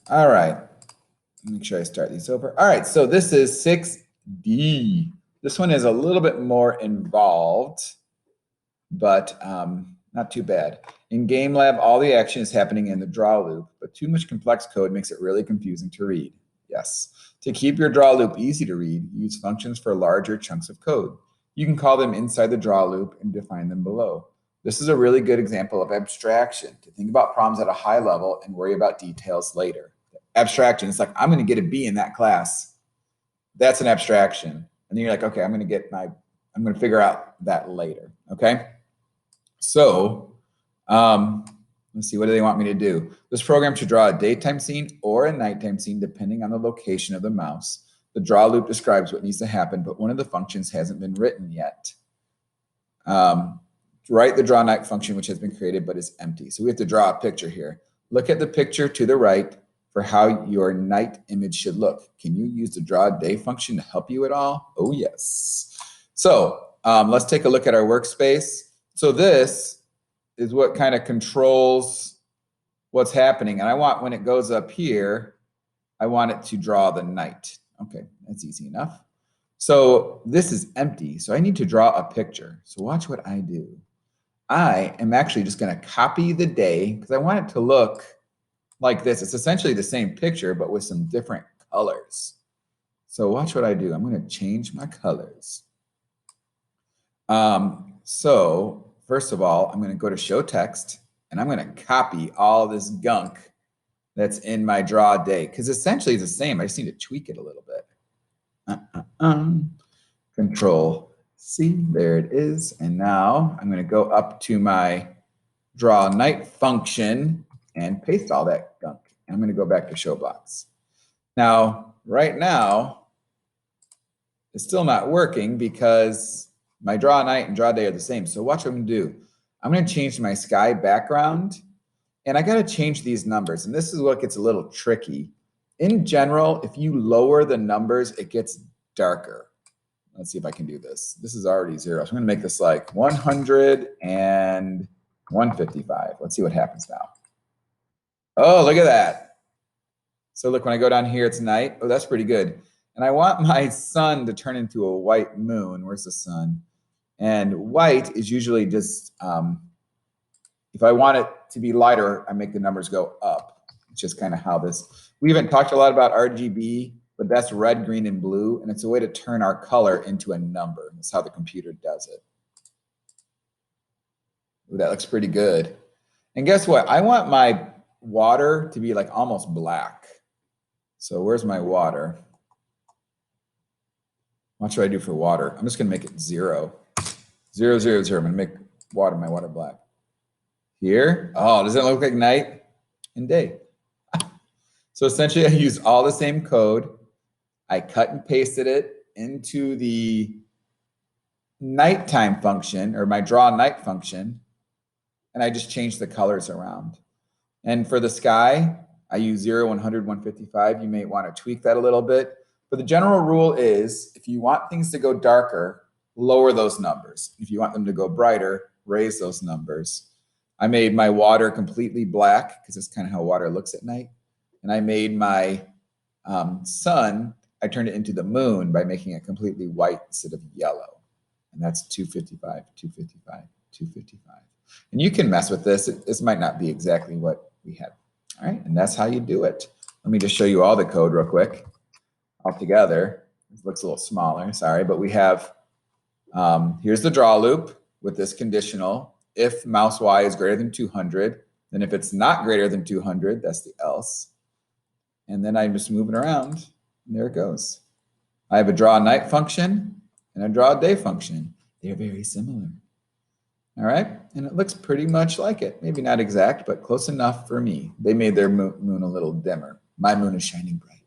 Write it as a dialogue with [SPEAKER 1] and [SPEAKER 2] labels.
[SPEAKER 1] All right. Make sure I start these over. All right, so this is 6D. This one is a little bit more involved, but not too bad. In Game Lab, all the action is happening in the draw loop, but too much complex code makes it really confusing to read. Yes. To keep your draw loop easy to read, use functions for larger chunks of code. You can call them inside the draw loop and define them below. This is a really good example of abstraction, to think about problems at a high level and worry about details later. Abstraction, it's like, I'm going to get a B in that class. That's an abstraction. And then you're like, okay, I'm going to figure out that later. Okay. So let's see, what do they want me to do? This program should draw a daytime scene or a nighttime scene depending on the location of the mouse. The draw loop describes what needs to happen, but one of the functions hasn't been written yet. Write the draw night function, which has been created but is empty. So we have to draw a picture here. Look at the picture to the right for how your night image should look. Can you use the draw day function to help you at all? Oh, yes. So let's take a look at our workspace. So this is what kind of controls what's happening. And I want, when it goes up here, I want it to draw the night. Okay, that's easy enough. So this is empty, so I need to draw a picture. So watch what I do. I am actually just going to copy the day because I want it to look like this. It's essentially the same picture, but with some different colors. So watch what I do. I'm going to change my colors. So first of all, I'm going to go to show text and I'm going to copy all this gunk that's in my draw day because essentially it's the same. I just need to tweak it a little bit. Control C, there it is. And now I'm going to go up to my draw night function and paste all that gunk. I'm going to go back to show box. Now, right now, it's still not working because my draw night and draw day are the same. So watch what I'm going to do. I'm going to change my sky background, and I got to change these numbers. And this is what gets a little tricky. In general, if you lower the numbers, it gets darker. Let's see if I can do this. This is already 0. So I'm going to make this like 100 and 155. Let's see what happens now. Oh, look at that. So look, when I go down here, it's night. Oh, that's pretty good. And I want my sun to turn into a white moon. Where's the sun? And white is usually just, if I want it to be lighter, I make the numbers go up. It's just kind of how this, we haven't talked a lot about RGB, but that's red, green, and blue. And it's a way to turn our color into a number. That's how the computer does it. Ooh, that looks pretty good. And guess what? I want my water to be like almost black. So where's my water? What should I do for water? I'm just going to make it 0. 0, 0, 0. I'm going to make my water black. Here. Oh, does it look like night and day? So essentially, I used all the same code. I cut and pasted it into the nighttime function, or my draw night function, and I just changed the colors around. And for the sky, I use 0, 100, 155. You may want to tweak that a little bit. But the general rule is, if you want things to go darker, lower those numbers. If you want them to go brighter, raise those numbers. I made my water completely black because that's kind of how water looks at night. And I made my sun, I turned it into the moon by making it completely white instead of yellow. And that's 255, 255, 255. And you can mess with this. This might not be exactly what we had. All right, and that's how you do it. Let me just show you all the code real quick. All together, it looks a little smaller, sorry, but we have, here's the draw loop with this conditional. If mouse Y is greater than 200, then if it's not greater than 200, that's the else. And then I'm just moving around, and there it goes. I have a draw night function and a draw day function. They're very similar. All right, and it looks pretty much like it. Maybe not exact, but close enough for me. They made their moon a little dimmer. My moon is shining bright.